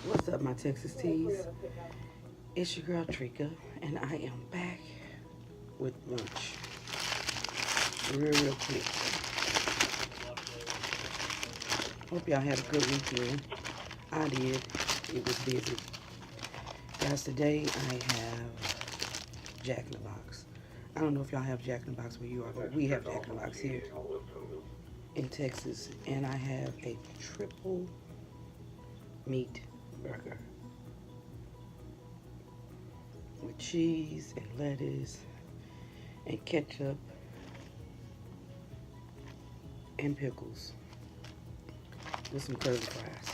What's up, my Texas teas? It's your girl Trika, and I am back with lunch. Real quick. Hope y'all had a good weekend. I did. It was busy. Guys, today I have Jack in the Box. I don't know if y'all have Jack in the Box where you are, but we have Jack in the Box here in Texas. And I have a triple meat burger with cheese and lettuce and ketchup and pickles with some curly fries.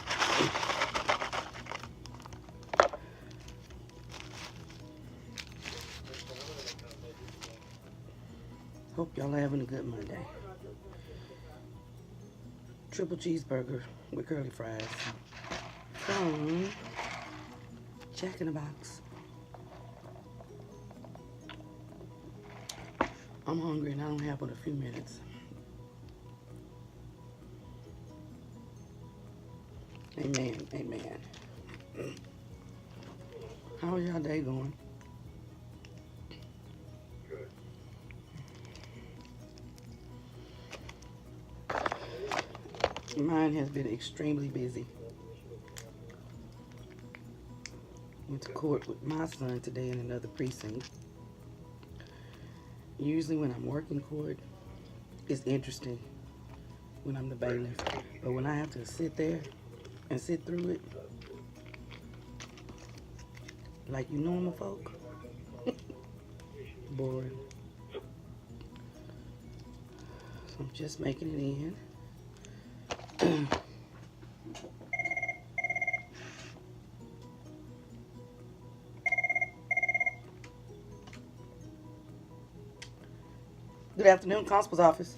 Hope y'all are having a good Monday. Triple cheeseburger with curly fries from Jack in the Box. I'm hungry and I don't have but a few minutes. Amen, amen. How's y'all day going? Mine has been extremely busy. Went to court with my son today in another precinct. Usually when I'm working court, it's interesting when I'm the bailiff. But when I have to sit there and sit through it, like you normal folk, boring. So I'm just making it in. Good afternoon, Constable's office.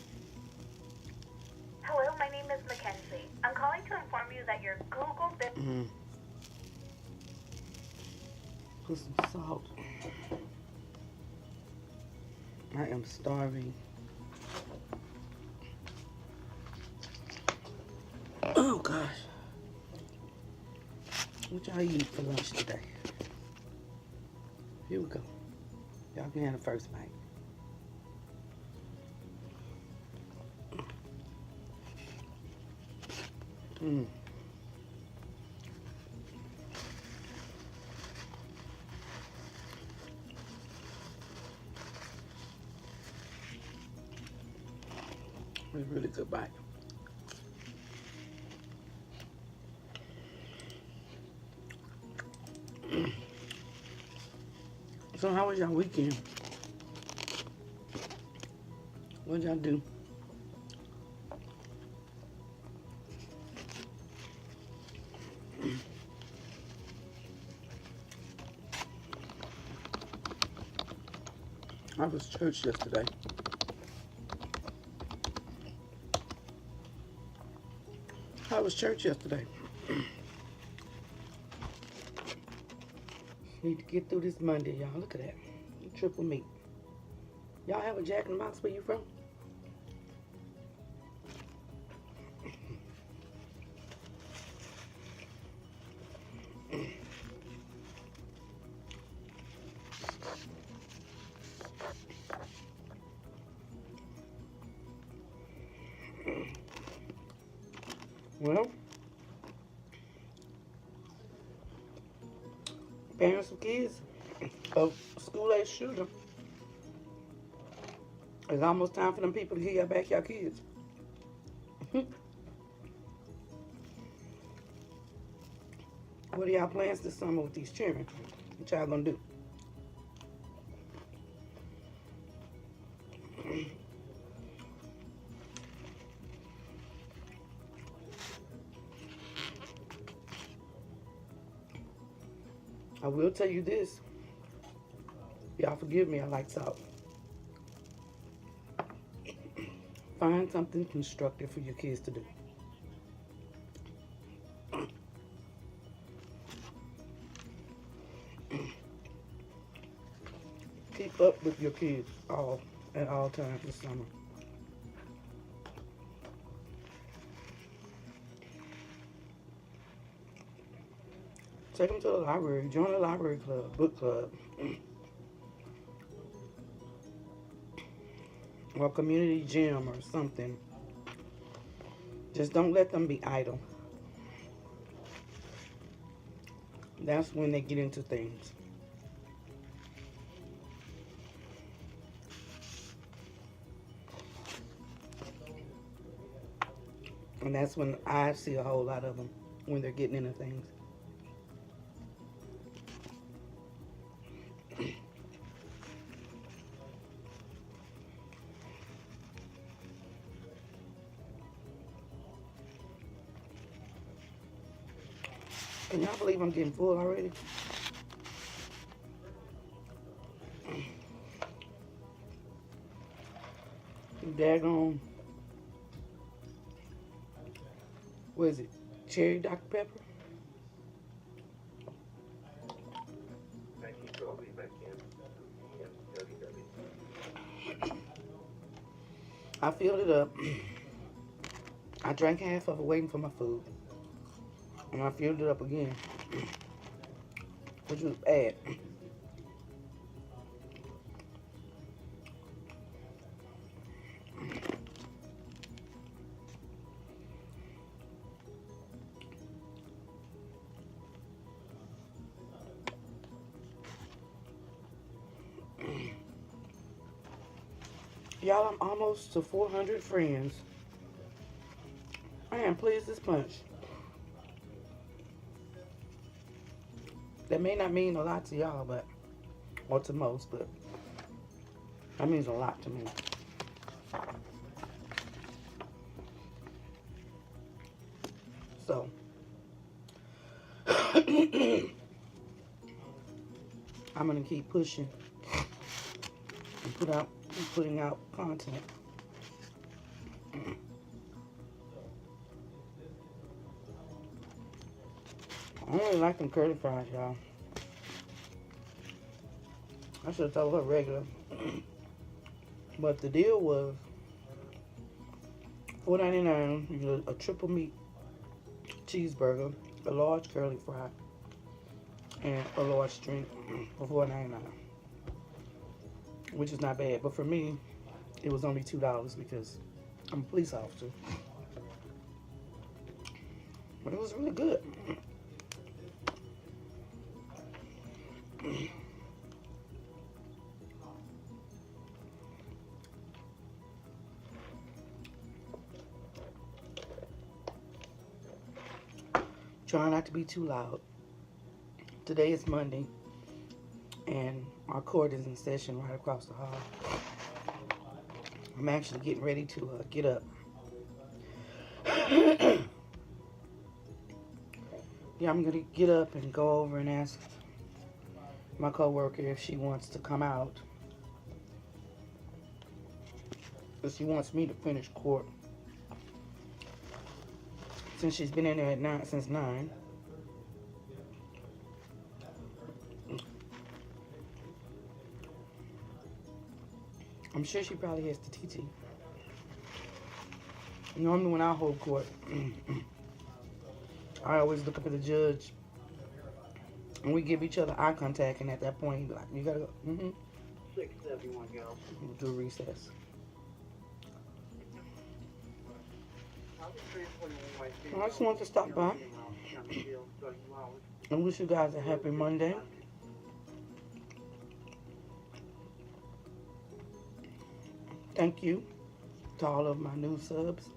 Hello, my name is Mackenzie. I'm calling to inform you that your Google Put some salt. I am starving. Oh gosh. What y'all eat for lunch today? Here we go. Y'all can have the first bite. It's a really good bite. So how was y'all weekend? What'd y'all do? I was church yesterday. How was church yesterday? Need to get through this Monday, y'all. Look at that. Triple meat. Y'all have a Jack in the Box where you from? Well, parents of kids of school-age children, it's almost time for them people to get y'all back y'all kids. What are y'all plans this summer with these children? What y'all gonna do? I will tell you this. Y'all forgive me, I like salt. Find something constructive for your kids to do. Keep up with your kids at all times this summer. Take them to the library. Join the library club, book club, or community gym or something. Just don't let them be idle. That's when they get into things. And that's when I see a whole lot of them, when they're getting into things. Can y'all believe I'm getting full already? Daggone. What is it? Cherry Dr. Pepper? I filled it up. I drank half of it waiting for my food. And I filled it up again. Which was bad. Y'all, I'm almost to 400 friends. I am pleased as punch. That may not mean a lot to y'all, but, or to most, but that means a lot to me. So, I'm gonna keep pushing and putting out content. I don't really like them curly fries, y'all. I should have told her regular. But the deal was $4.99. You get a triple meat cheeseburger, a large curly fry, and a large drink for $4.99. Which is not bad. But for me, it was only $2 because I'm a police officer. But it was really good. Trying not to be too loud. Today is Monday, and our court is in session right across the hall. I'm actually getting ready to get up. Yeah, I'm gonna get up and go over and ask my coworker if she wants to come out. Because she wants me to finish court. Since she's been in there since 9. I'm sure she probably has the TT. Normally when I hold court, I always look up at the judge and we give each other eye contact, and at that point, he'd be like, you gotta go. 671, go. We'll do a recess. I just want to stop by and wish you guys a happy Monday. Thank you to all of my new subs,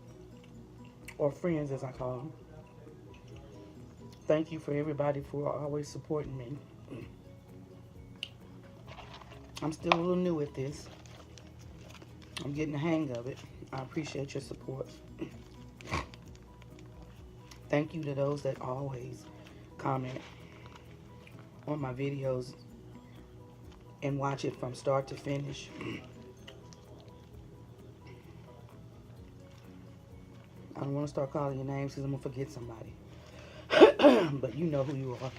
or friends as I call them. Thank you for everybody for always supporting me. I'm still a little new at this. I'm getting the hang of it. I appreciate your support. Thank you to those that always comment on my videos and watch it from start to finish. I don't want to start calling your names because I'm going to forget somebody. But you know who you are.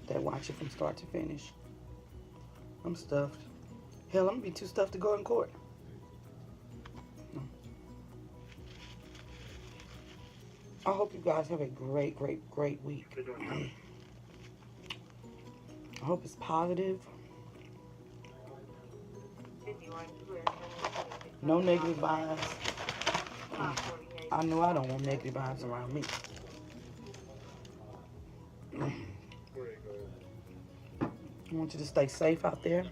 That watch it from start to finish. I'm stuffed. Hell, I'm going to be too stuffed to go in court. I hope you guys have a great, great, great week. I hope it's positive. No negative vibes. I know I don't want negative vibes around me. I want you to stay safe out there.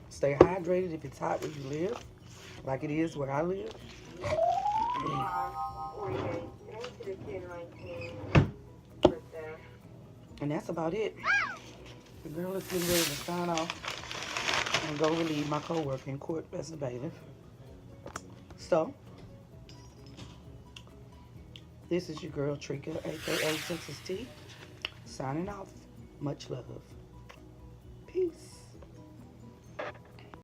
Stay hydrated if it's hot where you live, like it is where I live. And that's about it. The girl is getting ready to sign off and go relieve my co-worker in court as a bailiff. So, this is your girl Trika, aka Texas T, signing off. Much love. Peace.